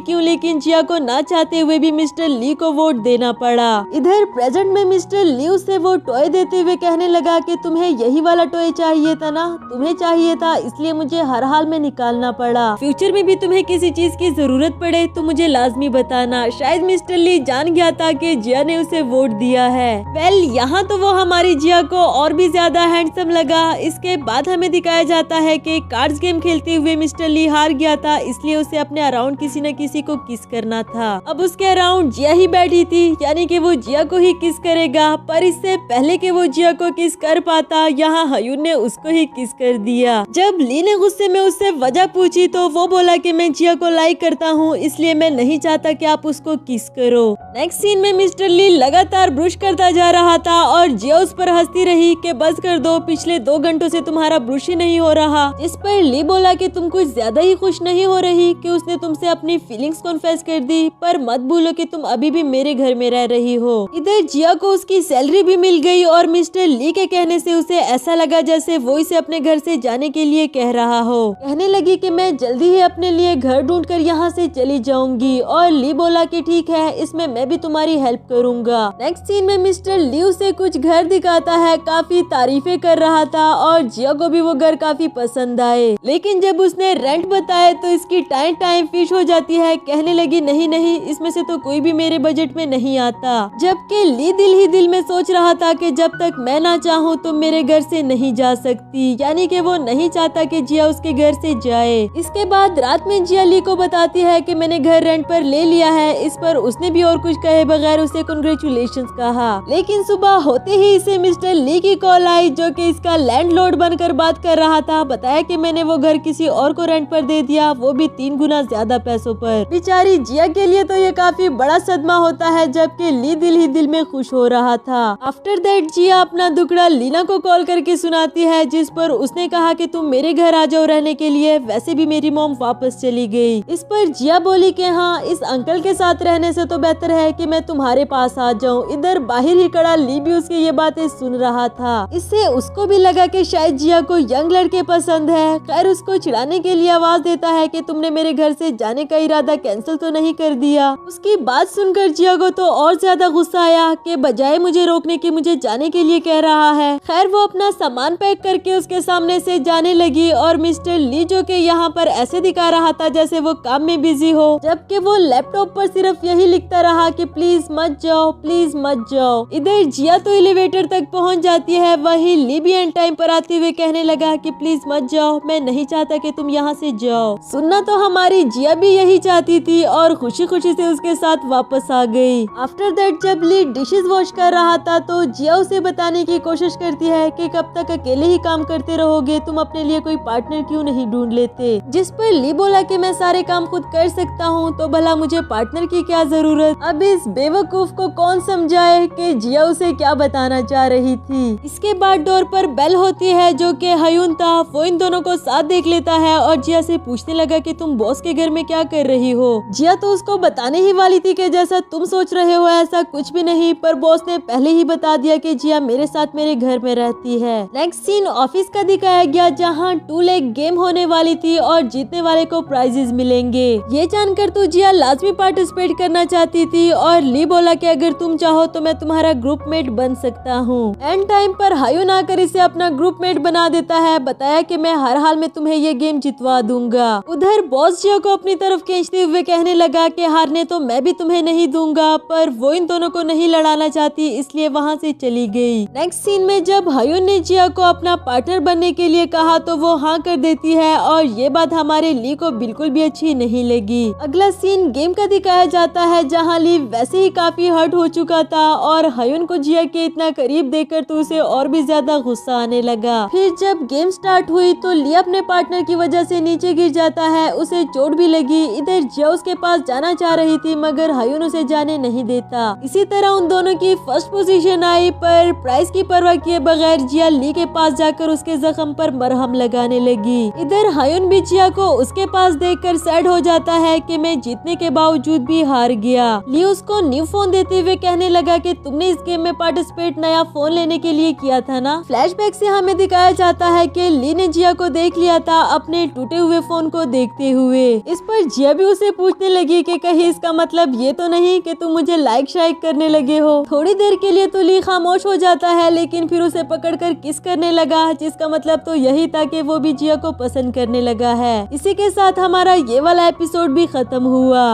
क्यों लेकिन जिया को ना चाहते हुए भी मिस्टर ली को वोट देना पड़ा। इधर प्रेजेंट में मिस्टर ली उसे वो टॉय देते हुए कहने लगा कि तुम्हें यही वाला टॉय चाहिए था ना, तुम्हें चाहिए था इसलिए मुझे हर हाल में निकालना पड़ा। फ्यूचर में भी तुम्हें किसी चीज की जरूरत पड़े तो मुझे लाजमी बताना। शायद मिस्टर ली जान गया था कि जिया ने उसे वोट दिया है। वेल यहाँ तो वो हमारी जिया को और भी ज्यादा हैंडसम लगा। इसके बाद हमें दिखाया जाता है कि कार्ड्स गेम खेलते हुए मिस्टर ली हार गया था इसलिए उसे अपने अराउंड किसी न किसी को किस करना था। अब उसके अराउंड जिया ही बैठी थी यानी कि वो जिया को ही किस करेगा, पर इससे पहले कि वो जिया को किस कर पाता यहाँ हयून ने उसको ही किस कर दिया। जब ली ने गुस्से में उससे वजह पूछी तो वो बोला कि मैं जिया को लाइक करता हूँ इसलिए मैं नहीं चाहता कि आप उसको किस करो। नेक्स्ट सीन में मिस्टर ली लगातार ब्रुश करता जा रहा था और जिया उस पर हंसती रही कि बस कर दो, पिछले 2 घंटों से तुम्हारा ब्रुश ही नहीं हो रहा। जिस पर ली बोला कि तुम कुछ ज्यादा ही खुश नहीं हो रही कि उसने तुमसे अपनी फीलिंग्स कॉन्फेस कर दी, पर मत भूलो कि तुम अभी भी मेरे घर में रह रही हो। इधर जिया को उसकी सैलरी भी मिल गई और मिस्टर ली के कहने से उसे ऐसा लगा जैसे वो इसे अपने घर से जाने के लिए कह रहा हो। कहने लगी कि मैं जल्दी ही अपने लिए घर ढूंढ कर यहाँ से चली जाऊंगी और ली बोला कि ठीक है इसमें मैं भी तुम्हारी हेल्प करूंगा। नेक्स्ट सीन में मिस्टर ली उसे कुछ घर दिखाता है, काफी तारीफें कर रहा था और जिया को भी वो घर काफी पसंद आए, लेकिन जब उसने रेंट बताया तो इसकी टाइम फिश हो जाती है। कहने लगी नहीं नहीं इसमें से तो कोई भी मेरे बजट में नहीं आता। जबकि ली दिल ही दिल में सोच रहा था कि जब तक मैं ना चाहूँ तो मेरे घर से नहीं जा सकती, यानी कि वो नहीं चाहता कि जिया उसके घर से जाए। इसके बाद रात में जिया ली को बताती है कि मैंने घर रेंट पर ले लिया है। इस पर उसने भी और कुछ कहे बगैर उसे कांग्रेचुलेशंस कहा, लेकिन सुबह होते ही इसे मिस्टर ली की कॉल आई जो कि इसका लैंडलॉर्ड बनकर बात कर रहा था। बताया कि मैंने वो घर किसी और को रेंट पर दे दिया, वो भी 3 गुना ज्यादा पैसों पर। बेचारी जिया के लिए तो ये काफी बड़ा सदमा होता है, जबकि ली दिल ही दिल में खुश हो रहा था। आफ्टर दैट जिया अपना दुखड़ा लीना को कॉल करके सुनाती है, जिस पर उसने कहा कि तुम मेरे घर आ जाओ रहने के लिए, वैसे भी मेरी मॉम वापस चली गई। इस पर जिया बोली कि हाँ इस अंकल के साथ रहने से तो बेहतर है कि मैं तुम्हारे पास आ जाऊं। इधर बाहर ही खड़ा ली भी उसकी ये बातें सुन रहा था। इससे उसको भी लगा कि शायद जिया को यंग लड़के पसंद है। खैर उसको चिढ़ाने के लिए आवाज देता है कि तुमने मेरे घर से जाने का इरादा कैंसिल तो नहीं कर दिया। उसकी बात सुनकर जिया को तो और ज्यादा गुस्सा आया कि बजाय मुझे रोकने के मुझे जाने के लिए कह रहा है। खैर वो अपना सामान पैक करके उसके सामने से जाने लगी और मिस्टर ली जो कि यहाँ पर ऐसे दिखा रहा था जैसे वो काम में बिजी हो, जबकि वो लैपटॉप पर सिर्फ यही लिखता रहा कि प्लीज मत जाओ, प्लीज मत जाओ। इधर जिया तो एलिवेटर तक पहुँच जाती है, वही ली भी एंड टाइम पर आते हुए कहने लगा कि प्लीज मत जाओ, मैं नहीं चाहता कि तुम यहाँ से जाओ। सुनना तो हमारी जिया भी यही चाहती थी और खुशी खुशी से उसके साथ वापस आ गई। आफ्टर दैट जब ली डिशेस वॉश कर रहा था तो जिया उसे बताने की कोशिश करती है कि कब तक अकेले ही काम करते रहोगे, तुम अपने लिए कोई पार्टनर क्यों नहीं ढूंढ लेते। जिस पर ली बोला कि मैं सारे काम खुद कर सकता हूँ तो भला मुझे पार्टनर की क्या जरूरत। अब इस बेवकूफ को कौन समझाए कि जिया उसे क्या बताना चाह रही थी। इसके बाद डोर पर बेल होती है जो कि हयून था, वो इन दोनों को साथ देख लेता है और जिया से पूछने लगा कि तुम बॉस के घर में क्या कर रही हो। जिया तो उसको बताने ही वाली थी कि जैसा तुम सोच रहे हो ऐसा कुछ भी नहीं, पर बॉस ने पहले ही बता दिया कि जिया मेरे साथ मेरे घर में रहती है। नेक्स्ट सीन ऑफिस का दिखाया गया जहाँ 2 लेग गेम होने वाली थी और जीतने वाले को प्राइजेस मिलेंगे। ये जानकर तो जिया लाजमी पार्टिसिपेट करना चाहती थी और ली बोला कि अगर तुम चाहो तो मैं तुम्हारा ग्रुप मेट बन सकता हूँ। एंड टाइम पर हयून आकर इसे अपना ग्रुप मेट बना देता है, बताया कि मैं हर हाल में तुम्हें ये गेम जितवा दूंगा। उधर बॉस जिया को अपनी तरफ खींचते हुए कहने लगा कि हारने तो मैं भी तुम्हें नहीं दूंगा, पर वो इन दोनों को नहीं लड़ाना चाहती इसलिए वहाँ से चली गई। नेक्स्ट सीन में जब हयून ने जिया को अपना पार्टनर बनने के लिए कहा तो वो हाँ कर देती है और ये बात हमारे ली को बिल्कुल भी अच्छी नहीं लगी। अगला सीन गेम का दिखाया जाता है जहाँ ली वैसे ही काफी हर्ट हो चुका था और हयुन को जिया के इतना करीब देखकर तो उसे और भी ज्यादा गुस्सा आने लगा। फिर जब गेम स्टार्ट हुई तो लिया अपने पार्टनर की वजह से नीचे गिर जाता है, उसे चोट भी लगी। इधर जिया उसके पास जाना चाह रही थी मगर हयुन उसे जाने नहीं देता। इसी तरह उन दोनों की फर्स्ट पोजीशन आई, पर प्राइज की परवाह किए बगैर जिया ली के पास जाकर उसके जख्म पर मरहम लगाने लगी। इधर हयुन भी जिया को उसके पास देखकर सैड हो जाता है कि मैं जीतने के बावजूद भी हार गया। ली उसको न्यू फोन देते हुए कहने लगा कि तुमने इस गेम में पार्टिसिपेट नया फोन लेने के लिए किया था ना। फ्लैशबैक से हमें दिखाया जाता है कि ली ने जिया को देख लिया था अपने टूटे हुए फोन को देखते हुए। इस पर जिया भी उसे पूछने लगी कि कहीं इसका मतलब ये तो नहीं कि तुम मुझे लाइक शाइक करने लगे हो। थोड़ी देर के लिए तो ली खामोश हो जाता है लेकिन फिर उसे पकड़कर किस करने लगा, जिसका मतलब तो यही था कि वो भी जिया को पसंद करने लगा है। इसी के साथ हमारा ये वाला एपिसोड भी खत्म हुआ।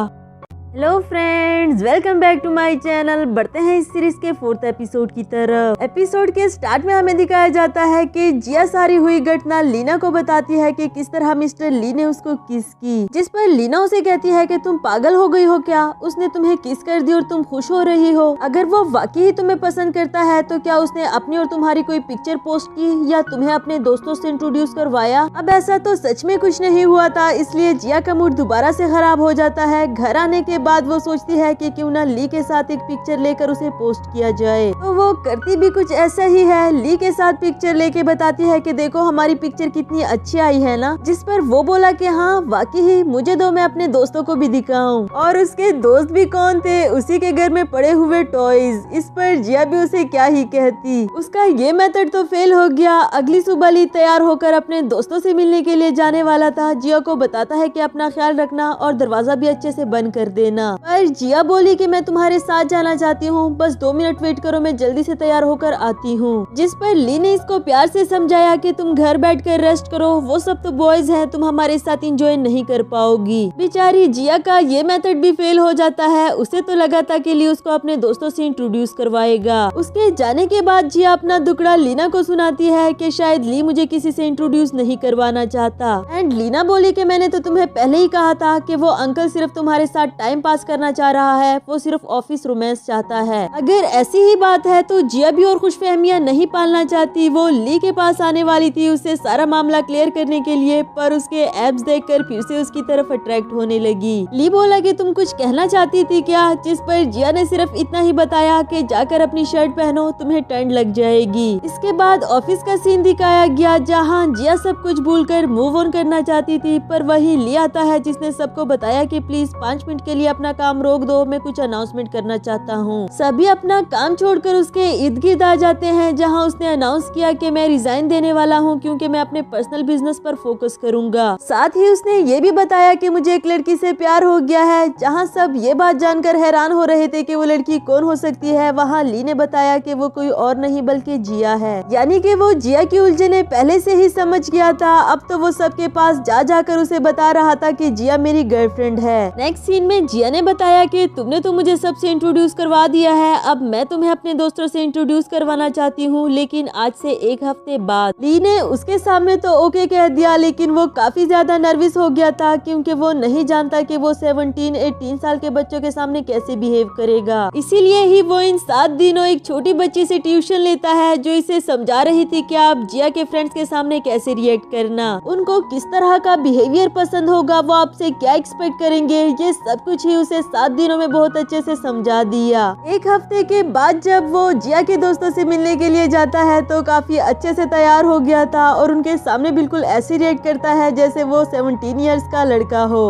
Hello friends, welcome back to my channel. बढ़ते हैं इस सीरीज के 4th एपिसोड की तरफ। एपिसोड के स्टार्ट में हमें दिखाया जाता है कि जिया सारी हुई घटना लीना को बताती है कि किस तरह मिस्टर ली ने उसको किस की, जिस पर लीना उसे कहती है कि तुम पागल हो गई हो क्या, उसने तुम्हें किस कर दी और तुम खुश हो रही हो। अगर वो वाकई ही तुम्हें पसंद करता है तो क्या उसने अपनी और तुम्हारी कोई पिक्चर पोस्ट की या तुम्हें अपने दोस्तों से इंट्रोड्यूस करवाया। अब ऐसा तो सच में कुछ नहीं हुआ था, इसलिए जिया का मूड दोबारा से खराब हो जाता है। घर आने के बाद वो सोचती है कि क्यों ना ली के साथ एक पिक्चर लेकर उसे पोस्ट किया जाए, तो वो करती भी कुछ ऐसा ही है। ली के साथ पिक्चर लेके बताती है कि देखो हमारी पिक्चर कितनी अच्छी आई है ना, जिस पर वो बोला कि हाँ वाकई ही, मुझे दो, मैं अपने दोस्तों को भी दिखाऊं। और उसके दोस्त भी कौन थे, उसी के घर में पड़े हुए टॉयज। इस पर जिया भी उसे क्या ही कहती, उसका ये मेथड तो फेल हो गया। अगली सुबह ली तैयार होकर अपने दोस्तों से मिलने के लिए जाने वाला था। जिया को बताता है कि अपना ख्याल रखना और दरवाजा भी अच्छे से बंद कर देना। पर जिया बोली कि मैं तुम्हारे साथ जाना चाहती हूँ, बस 2 मिनट वेट करो, मैं जल्दी से तैयार होकर आती हूँ। जिस पर ली ने इसको प्यार से समझाया कि तुम घर बैठकर रेस्ट करो, वो सब तो बॉयज हैं, तुम हमारे साथ एंजॉय नहीं कर पाओगी। बेचारी जिया का ये मेथड भी फेल हो जाता है। उसे तो लगा था कि ली उसको अपने दोस्तों से इंट्रोड्यूस करवाएगा। उसके जाने के बाद जिया अपना दुखड़ा लीना को सुनाती है कि शायद ली मुझे किसी से इंट्रोड्यूस नहीं करवाना चाहता। एंड लीना बोली कि मैंने तो तुम्हें पहले ही कहा था कि वो अंकल सिर्फ तुम्हारे साथ टाइम पास करना चाह रहा है, वो सिर्फ ऑफिस रोमांस चाहता है। अगर ऐसी ही बात है तो जिया भी और खुशफहमियां नहीं पालना चाहती। वो ली के पास आने वाली थी उसे सारा मामला क्लियर करने के लिए, पर उसके एब्स देखकर फिर से उसकी तरफ अट्रैक्ट होने लगी। ली बोला कि तुम कुछ कहना चाहती थी क्या, जिस पर जिया ने सिर्फ इतना ही बताया कि जाकर अपनी शर्ट पहनो, तुम्हें ठंड लग जाएगी। इसके बाद ऑफिस का सीन दिखाया गया जहाँ जिया सब कुछ भूलकर मूव ऑन करना चाहती थी, पर वही ली आता है जिसने सबको बताया कि प्लीज 5 मिनट के लिए अपना काम रोक दो, मैं कुछ अनाउंसमेंट करना चाहता हूँ। सभी अपना काम छोड़कर उसके इर्द गिर्द आ जाते हैं जहाँ उसने अनाउंस किया कि मैं रिजाइन देने वाला हूँ क्योंकि मैं अपने पर्सनल बिजनेस पर फोकस करूंगा। साथ ही उसने ये भी बताया कि मुझे एक लड़की से प्यार हो गया है। जहाँ सब ये बात जानकर हैरान हो रहे थे कि वो लड़की कौन हो सकती है, वहाँ ली ने बताया कि वो कोई और नहीं बल्कि जिया है। यानी कि वो जिया की उलझने पहले से ही समझ गया था। अब तो वो सबके पास जा जाकर उसे बता रहा था कि जिया मेरी गर्लफ्रेंड है। नेक्स्ट सीन में जिया ने बताया कि तुमने तो मुझे सबसे इंट्रोड्यूस करवा दिया है, अब मैं तुम्हें अपने दोस्तों से इंट्रोड्यूस करवाना चाहती हूँ, लेकिन आज से 1 हफ्ते बाद। ली ने उसके सामने तो ओके कह दिया, लेकिन वो काफी ज्यादा नर्वस हो गया था क्योंकि वो नहीं जानता कि वो 17-18 साल के बच्चों के सामने कैसे बिहेव करेगा। इसीलिए ही वो इन 7 दिनों एक छोटी बच्ची से ट्यूशन लेता है जो इसे समझा रही थी कि आप जिया के फ्रेंड्स के सामने कैसे रिएक्ट करना, उनको किस तरह का बिहेवियर पसंद होगा, वो आपसे क्या एक्सपेक्ट करेंगे, ये सब कुछ ही उसे 7 दिनों में बहुत अच्छे से समझा दिया। 1 हफ्ते के बाद जब वो जिया के दोस्तों से मिलने के लिए जाता है तो काफी अच्छे से तैयार हो गया था और उनके सामने बिल्कुल ऐसे रिएक्ट करता है जैसे वो 17 इयर्स का लड़का हो।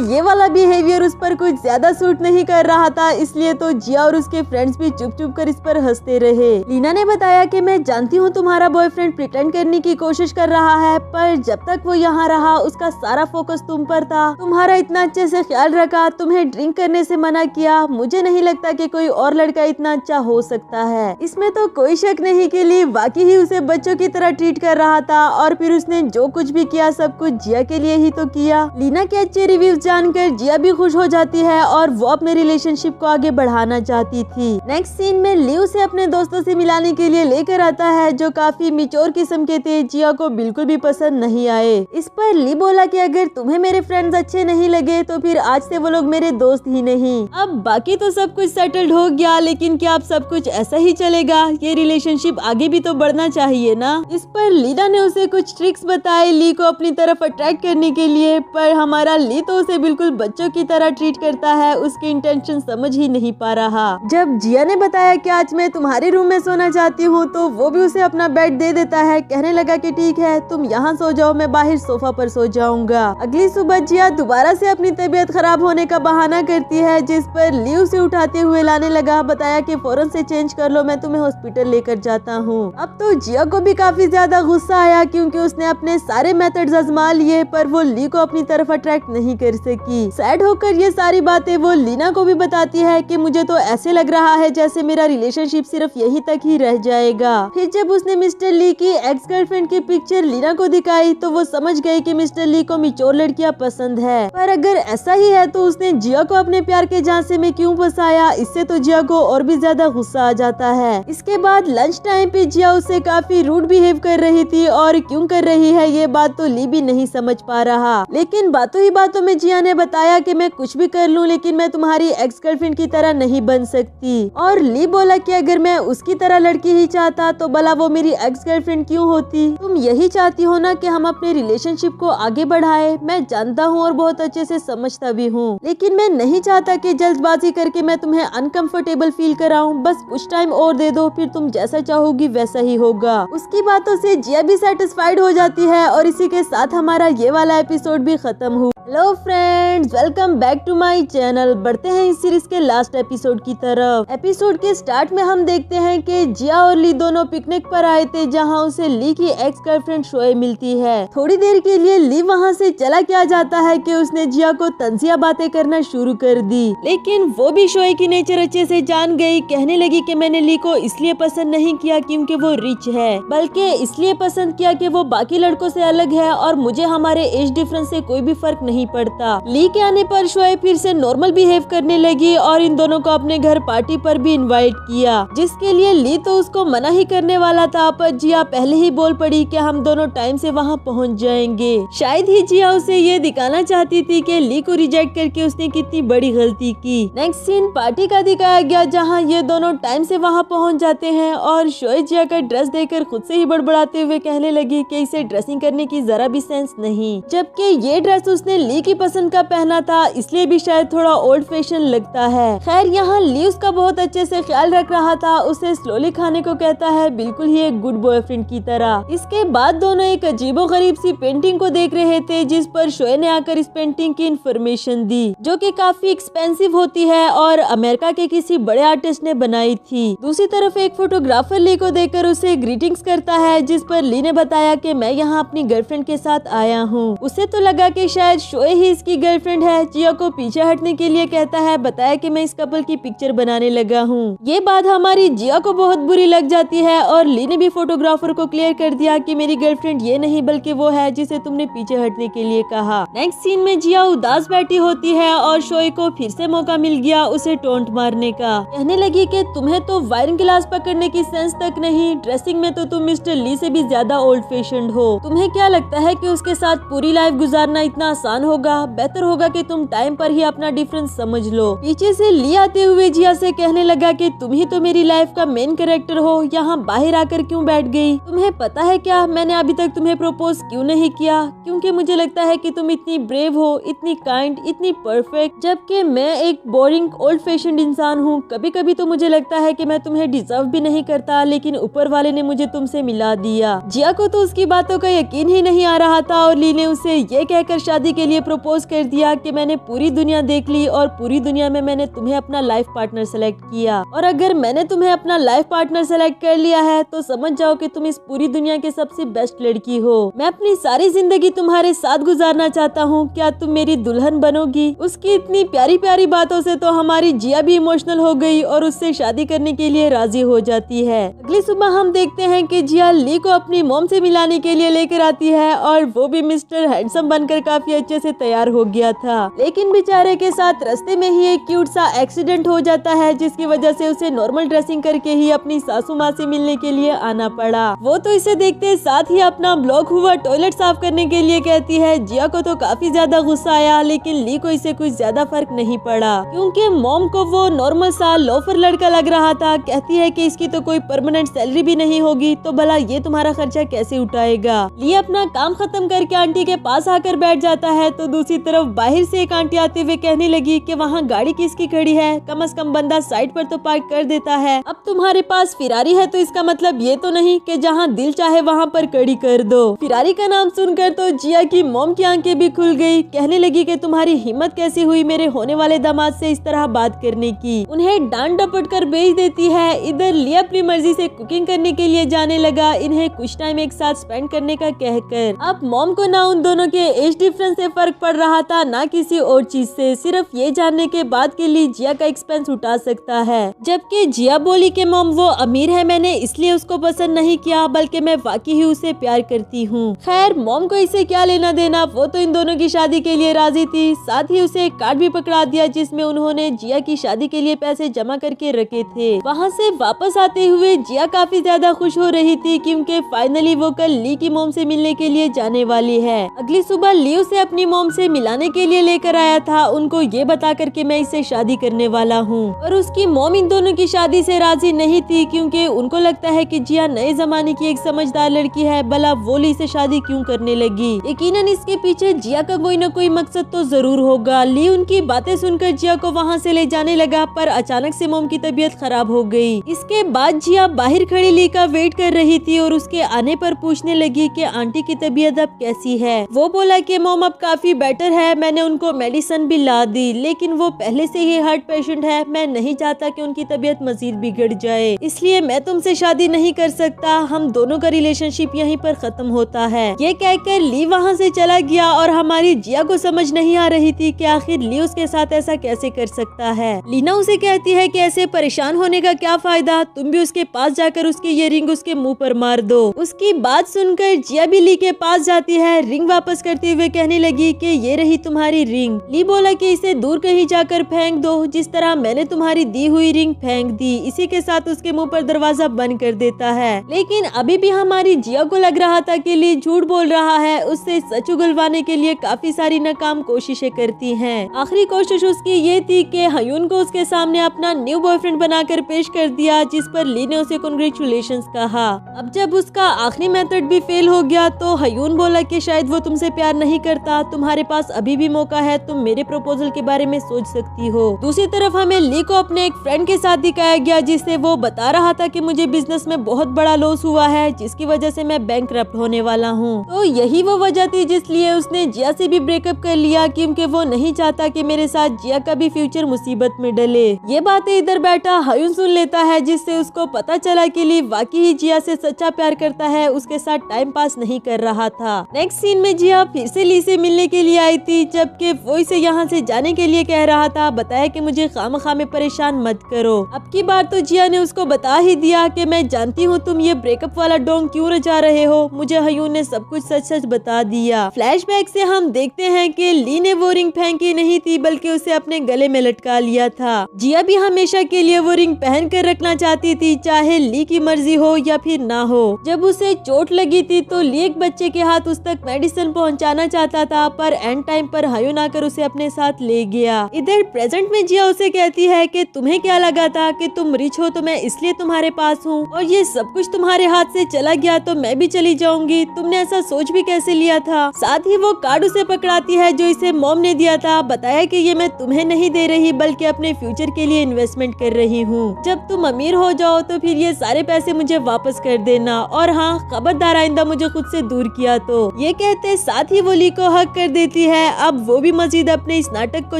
ये वाला बिहेवियर उस पर कुछ ज्यादा सूट नहीं कर रहा था, इसलिए तो जिया और उसके फ्रेंड्स भी चुप चुप कर इस पर हंसते रहे। लीना ने बताया कि मैं जानती हूँ तुम्हारा बॉयफ्रेंड प्रिटेंड करने की कोशिश कर रहा है, पर जब तक वो यहाँ रहा उसका सारा फोकस तुम पर था, तुम्हारा इतना अच्छे से ख्याल रखा, तुम्हें ड्रिंक करने से मना किया। मुझे नहीं लगता कि कोई और लड़का इतना अच्छा हो सकता है। इसमें तो कोई शक नहीं कि ली वाकई ही उसे बच्चों की तरह ट्रीट कर रहा था और फिर उसने जो कुछ भी किया सब कुछ जिया के लिए ही तो किया। लीना के अच्छे रिव्यूज जानकर जिया भी खुश हो जाती है और वो अपने रिलेशनशिप को आगे बढ़ाना चाहती थी। नेक्स्ट सीन में ली उसे अपने दोस्तों से मिलाने के लिए लेकर आता है जो काफी मिच्योर किस्म के थे, जिया को बिल्कुल भी पसंद नहीं आए। इस पर ली बोला कि अगर तुम्हें मेरे फ्रेंड्स अच्छे नहीं लगे तो फिर आज से वो लोग मेरे मेरे दोस्त ही नहीं। अब बाकी तो सब कुछ सेटल्ड हो गया, लेकिन क्या अब सब कुछ ऐसा ही चलेगा? ये रिलेशनशिप आगे भी तो बढ़ना चाहिए ना। इस पर लीना ने उसे कुछ ट्रिक्स बताए ली को अपनी तरफ अट्रैक्ट करने के लिए, पर हमारा ली तो उसे बिल्कुल बच्चों की तरह ट्रीट करता है, उसके इंटेंशन समझ ही नहीं पा रहा। जब जिया ने बताया कि आज मैं तुम्हारे रूम में सोना चाहती हूँ, तो वो भी उसे अपना बेड दे देता है, कहने लगा कि ठीक है तुम यहाँ सो जाओ, मैं बाहर सोफा पर सो जाऊंगा। अगली सुबह जिया दोबारा से अपनी तबीयत खराब होने का बहाना करती है, जिस पर ली उसे उठाते हुए लाने लगा, बताया कि फौरन से चेंज कर लो, मैं तुम्हें हॉस्पिटल लेकर जाता हूँ। अब तो जिया को भी काफी ज्यादा गुस्सा आया, क्योंकि उसने अपने सारे मेथड्स आजमा लिए, पर वो ली को अपनी तरफ अट्रैक्ट नहीं कर सकी। सैड होकर ये सारी बातें वो लीना को भी बताती है कि मुझे तो ऐसे लग रहा है जैसे मेरा रिलेशनशिप सिर्फ यही तक ही रह जाएगा। फिर जब उसने मिस्टर ली की एक्स गर्लफ्रेंड की पिक्चर लीना को दिखाई, तो वो समझ गई कि मिस्टर ली को मैच्योर लड़कियां पसंद है। पर अगर ऐसा ही है तो उसने जिया को अपने प्यार के झांसे में क्यों फंसाया? इससे तो जिया को और भी ज्यादा गुस्सा आ जाता है। इसके बाद लंच टाइम पे जिया उससे काफी रूड बिहेव कर रही थी, और क्यों कर रही है ये बात तो ली भी नहीं समझ पा रहा। लेकिन बातों ही बातों में जिया ने बताया कि मैं कुछ भी कर लूं, लेकिन मैं तुम्हारी एक्स गर्लफ्रेंड की तरह नहीं बन सकती। और ली बोला कि अगर मैं उसकी तरह लड़की ही चाहता तो भला वो मेरी एक्स गर्लफ्रेंड क्यों होती? तुम यही चाहती हो ना कि हम अपने रिलेशनशिप को आगे बढ़ाए। मैं जानता हूँ और बहुत अच्छे से समझता भी हूँ, लेकिन मैं नहीं चाहता कि जल्दबाजी करके मैं तुम्हें अनकंफर्टेबल फील कराऊं। बस कुछ टाइम और दे दो, फिर तुम जैसा चाहोगी वैसा ही होगा। उसकी बातों से जिया भी सेटिस्फाइड हो जाती है, और इसी के साथ हमारा ये वाला एपिसोड भी खत्म हुआ। Hello friends, welcome back to my channel. बढ़ते हैं इस सीरीज के लास्ट एपिसोड की तरफ। एपिसोड के स्टार्ट में हम देखते हैं कि जिया और ली दोनों पिकनिक पर आए थे, जहां उसे ली की एक्स गर्लफ्रेंड शोए मिलती है। थोड़ी देर के लिए ली वहां से चला क्या जाता है कि उसने जिया को तंजिया बातें करना शुरू कर दी, लेकिन वो भी शोए की नेचर अच्छे से जान गई। कहने लगी कि मैंने ली को इसलिए पसंद नहीं किया क्योंकि वो रिच है, बल्कि इसलिए पसंद किया कि वो बाकी लड़कों से अलग है, और मुझे हमारे एज डिफरेंस से कोई भी फर्क नहीं पड़ता। ली के आने पर शोए फिर से नॉर्मल बिहेव करने लगी, और इन दोनों को अपने घर पार्टी पर भी इनवाइट किया, जिसके लिए ली तो उसको मना ही करने वाला था, पर जिया पहले ही बोल पड़ी कि हम दोनों टाइम से वहाँ पहुँच जाएंगे। शायद ही जिया उसे ये दिखाना चाहती थी कि ली को रिजेक्ट करके उसने कितनी बड़ी गलती की। नेक्स्ट सीन पार्टी का दिखाया गया, जहाँ ये दोनों टाइम से वहाँ पहुँच जाते हैं, और शोए जिया का ड्रेस देखकर खुद से ही बड़बड़ाते हुए कहने लगी कि इसे ड्रेसिंग करने की जरा भी सेंस नहीं, जबकि ये ड्रेस उसने ली की पसंद का पहना था, इसलिए भी शायद थोड़ा ओल्ड फैशन लगता है। खैर यहाँ ली उसका बहुत अच्छे से ख्याल रख रहा था, उसे स्लोली खाने को कहता है, बिल्कुल ही एक गुड बॉयफ्रेंड की तरह। इसके बाद दोनों एक अजीबोगरीब सी पेंटिंग को देख रहे थे, जिस पर शोए ने आकर इस पेंटिंग की इन्फॉर्मेशन दी, जो कि काफी एक्सपेंसिव होती है और अमेरिका के किसी बड़े आर्टिस्ट ने बनाई थी। दूसरी तरफ एक फोटोग्राफर ली को देखकर उसे ग्रीटिंग्स करता है, जिस पर ली ने बताया कि मैं यहाँ अपनी गर्लफ्रेंड के साथ आया हूँ। उसे तो लगा कि शायद शोए ही इसकी गर्लफ्रेंड है। जिया को पीछे हटने के लिए कहता है, बताया कि मैं इस कपल की पिक्चर बनाने लगा हूँ। ये बात हमारी जिया को बहुत बुरी लग जाती है, और ली ने भी फोटोग्राफर को क्लियर कर दिया कि मेरी गर्लफ्रेंड ये नहीं बल्कि वो है जिसे तुमने पीछे हटने के लिए कहा। नेक्स्ट सीन में जिया उदास बैठी होती है, और शोए को फिर से मौका मिल गया उसे टोंट मारने का। कहने लगी कि तुम्हें तो वायरिंग ग्लास पकड़ने की सेंस तक नहीं, ड्रेसिंग में तो तुम मिस्टर ली से भी ज्यादा ओल्ड फैशन्ड हो। तुम्हें क्या लगता है कि उसके साथ पूरी लाइफ गुजारना इतना आसान होगा? बेहतर होगा कि तुम टाइम पर ही अपना डिफरेंस समझ लो। पीछे से ली आते हुए जिया से कहने लगा कि तुम ही तो मेरी लाइफ का मेन कैरेक्टर हो, यहाँ बाहर आकर क्यों बैठ गई? तुम्हें पता है क्या मैंने अभी तक तुम्हें प्रपोज क्यों नहीं किया? क्योंकि मुझे लगता है कि तुम इतनी ब्रेव हो, इतनी काइंड, इतनी परफेक्ट, जबकि मैं एक बोरिंग ओल्ड फैशन्ड इंसान हूँ। कभी कभी तो मुझे लगता है कि मैं तुम्हें डिजर्व भी नहीं करता, लेकिन ऊपर वाले ने मुझे तुमसे मिला दिया। जिया को तो उसकी बातों का यकीन ही नहीं आ रहा था, और ली ने उसे ये कहकर शादी के लिए प्रपोज कर दिया कि मैंने पूरी दुनिया देख ली, और पूरी दुनिया में मैंने तुम्हें अपना लाइफ पार्टनर सेलेक्ट किया, और अगर मैंने तुम्हें अपना लाइफ पार्टनर सेलेक्ट कर लिया है तो समझ जाओ कि तुम इस पूरी दुनिया के सबसे बेस्ट लड़की हो। मैं अपनी सारी जिंदगी तुम्हारे साथ गुजारना चाहता हूँ, क्या तुम मेरी दुल्हन बनोगी? उसकी इतनी प्यारी प्यारी बातों से तो हमारी जिया भी इमोशनल हो गई, और उससे शादी करने के लिए राजी हो जाती है। अगली सुबह हम देखते हैं कि जिया ली को अपनी मॉम से मिलाने के लिए लेकर आती है, और वो भी मिस्टर हैंडसम बनकर काफी अच्छे अच्छे से तैयार हो गया था, लेकिन बेचारे के साथ रास्ते में ही एक क्यूट सा एक्सीडेंट हो जाता है, जिसकी वजह से उसे नॉर्मल ड्रेसिंग करके ही अपनी सासू माँ से मिलने के लिए आना पड़ा। वो तो इसे देखते साथ ही अपना ब्लॉक हुआ टॉयलेट साफ करने के लिए कहती है। जिया को तो काफी ज्यादा गुस्सा आया, लेकिन ली को इसे कुछ ज्यादा फर्क नहीं पड़ा, क्योंकि मॉम को वो नॉर्मल सा लोफर लड़का लग रहा था। कहती है कि इसकी तो कोई परमानेंट सैलरी भी नहीं होगी, तो भला ये तुम्हारा खर्चा कैसे उठाएगा। ली अपना काम खत्म करके आंटी के पास आकर बैठ जाता है, तो दूसरी तरफ बाहर से एक आंटी आते हुए कहने लगी कि वहाँ गाड़ी किसकी खड़ी है, कम से कम बंदा साइड पर तो पार्क कर देता है। अब तुम्हारे पास फिरारी है तो इसका मतलब ये तो नहीं कि जहाँ दिल चाहे वहाँ पर खड़ी कर दो। फिरारी का नाम सुनकर तो जिया की मॉम की आंखें भी खुल गई। कहने लगी कि तुम्हारी हिम्मत कैसी हुई मेरे होने वाले दामाद से इस तरह बात करने की। उन्हें डांट डपट कर भेज देती है। इधर लिया अपनी मर्जी से कुकिंग करने के लिए जाने लगा, इन्हें कुछ टाइम एक साथ स्पेंड करने का कहकर। अब मॉम को ना उन दोनों के एज डिफरेंस से फर्क पड़ रहा था, ना किसी और चीज से, सिर्फ ये जानने के बाद के लिए जिया का एक्सपेंस उठा सकता है। जबकि जिया बोली कि मॉम वो अमीर है, मैंने इसलिए उसको पसंद नहीं किया, बल्कि मैं वाकई ही उसे प्यार करती हूँ। खैर मॉम को इसे क्या लेना देना, वो तो इन दोनों की शादी के लिए राजी थी। साथ ही उसे एक कार्ड भी पकड़ा दिया जिसमें उन्होंने जिया की शादी के लिए पैसे जमा करके रखे थे। वहाँ से वापस आते हुए जिया काफी ज्यादा खुश हो रही थी, क्योंकि फाइनली वो कल ली की मॉम से मिलने के लिए जाने वाली है। अगली सुबह ली उसे अपनी मॉम से मिलाने के लिए लेकर आया था, उनको ये बता कर के मैं इससे शादी करने वाला हूँ। और उसकी मॉम इन दोनों की शादी से राजी नहीं थी, क्योंकि उनको लगता है कि जिया नए जमाने की एक समझदार लड़की है, भला वो ली से शादी क्यों करने लगी। यकीनन इसके पीछे जिया का कोई न कोई मकसद तो जरूर होगा। ली उनकी बातें सुनकर जिया को वहाँ से ले जाने लगा, पर अचानक से मॉम की तबीयत खराब हो गई। इसके बाद जिया बाहर खड़ी ली का वेट कर रही थी और उसके आने पर पूछने लगी कि आंटी की तबीयत अब कैसी है। वो बोला कि मॉम अब काफी बेटर है, मैंने उनको मेडिसिन भी ला दी, लेकिन वो पहले से ही हार्ट पेशेंट है, मैं नहीं चाहता कि उनकी तबीयत मजीद बिगड़ जाए, इसलिए मैं तुमसे शादी नहीं कर सकता, हम दोनों का रिलेशनशिप यहीं पर खत्म होता है। ये कहकर ली वहाँ से चला गया और हमारी जिया को समझ नहीं आ रही थी कि आखिर ली उसके साथ ऐसा कैसे कर सकता है। लीना उसे कहती है कि ऐसे परेशान होने का क्या फायदा, तुम भी उसके पास जाकर उसकी ये रिंग उसके मुंह पर मार दो। उसकी बात सुनकर जिया भी ली के पास जाती है, रिंग वापस करते हुए कहने लगी कि ये रही तुम्हारी रिंग। ली बोला कि इसे दूर कहीं जाकर फेंक दो, जिस तरह मैंने तुम्हारी दी हुई रिंग फेंक दी। इसी के साथ उसके मुंह पर दरवाजा बंद कर देता है। लेकिन अभी भी हमारी जिया को लग रहा था कि ली झूठ बोल रहा है, उससे सच उगलवाने के लिए काफी सारी नाकाम कोशिशें करती हैं। आखिरी कोशिश उसकी ये थी कि हयून को उसके सामने अपना न्यू बॉयफ्रेंड बनाकर पेश कर दिया, जिस पर ली ने उसे कांग्रेचुलेशंस कहा। अब जब उसका आखिरी मेथड भी फेल हो गया तो हयून बोला कि शायद वो तुमसे प्यार नहीं करता, तुम्हारे पास अभी भी मौका है, तुम मेरे प्रपोजल के बारे में सोच सकती हो। दूसरी तरफ हमें ली को अपने एक फ्रेंड के साथ दिखाया गया, जिससे वो बता रहा था कि मुझे बिजनेस में बहुत बड़ा लॉस हुआ है, जिसकी वजह से मैं बैंकरप्ट होने वाला हूँ। तो यही वो वजह थी जिसलिए उसने जिया से भी ब्रेकअप कर लिया, क्योंकि वो नहीं चाहता कि मेरे साथ जिया का भी फ्यूचर मुसीबत में डले। ये बातें इधर बैठा हयून सुन लेता है, जिससे उसको पता चला कि ली वाकई ही जिया से सच्चा प्यार करता है, उसके साथ टाइम पास नहीं कर रहा था। नेक्स्ट सीन में जिया फिर से ली से मिलने के लिए आई थी, जबकि वो इसे यहाँ से जाने के लिए कह रहा था। बताया कि मुझे खामखा में परेशान मत करो। अब की बार तो जिया ने उसको बता ही दिया कि मैं जानती हूँ तुम ये ब्रेकअप वाला डोंग क्यों रचा रहे हो, मुझे हयून ने सब कुछ सच सच बता दिया। फ्लैशबैक से हम देखते हैं कि ली ने वो रिंग फेंकी नहीं थी, बल्कि उसे अपने गले में लटका लिया था। जिया भी हमेशा के लिए वो रिंग पहन कर रखना चाहती थी, चाहे ली की मर्जी हो या फिर ना हो। जब उसे चोट लगी थी तो ली एक बच्चे के हाथ उस तक मेडिसिन पहुंचाना चाहता था, पर एंड टाइम पर हयून आकर उसे अपने साथ ले गया। इधर प्रेजेंट में जिया उसे कहती है कि तुम्हें क्या लगा था कि तुम रिच हो तो मैं इसलिए तुम्हारे पास हूँ, और ये सब कुछ तुम्हारे हाथ से चला गया तो मैं भी चली जाऊंगी, तुमने ऐसा सोच भी कैसे लिया था। साथ ही वो कार्ड उसे पकड़ाती है जो इसे मॉम ने दिया था। बताया कि ये मैं तुम्हें नहीं दे रही, बल्कि अपने फ्यूचर के लिए इन्वेस्टमेंट कर रही हूँ, जब तुम अमीर हो जाओ तो फिर ये सारे पैसे मुझे वापस कर देना, और हाँ खबरदार आइंदा मुझे खुद से दूर किया तो। ये कहते साथ ही वो ली को हक कर देती है। अब वो भी मजीद अपने इस नाटक को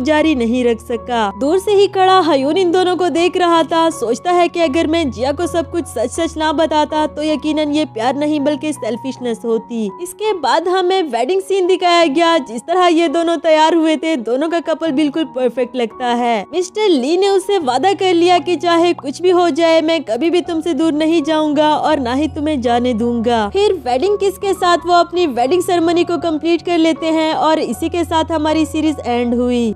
जारी नहीं रख सका। दूर से ही खड़ा हयून इन दोनों को देख रहा था, सोचता है कि अगर मैं जिया को सब कुछ सच सच ना बताता तो यकीनन ये प्यार नहीं बल्कि सेल्फिशनेस होती। इसके बाद हमें वेडिंग सीन दिखाया गया। जिस तरह ये दोनों तैयार हुए थे, दोनों का कपल बिल्कुल परफेक्ट लगता है। मिस्टर ली ने उससे वादा कर लिया कि चाहे कुछ भी हो जाए मैं कभी भी तुमसे दूर नहीं जाऊंगा और ना ही तुम्हें जाने दूंगा। फिर वेडिंग किस के साथ वो अपनी वेडिंग सेरेमनी को कंप्लीट कर लेते हैं। हैं और इसी के साथ हमारी सीरीज एंड हुई।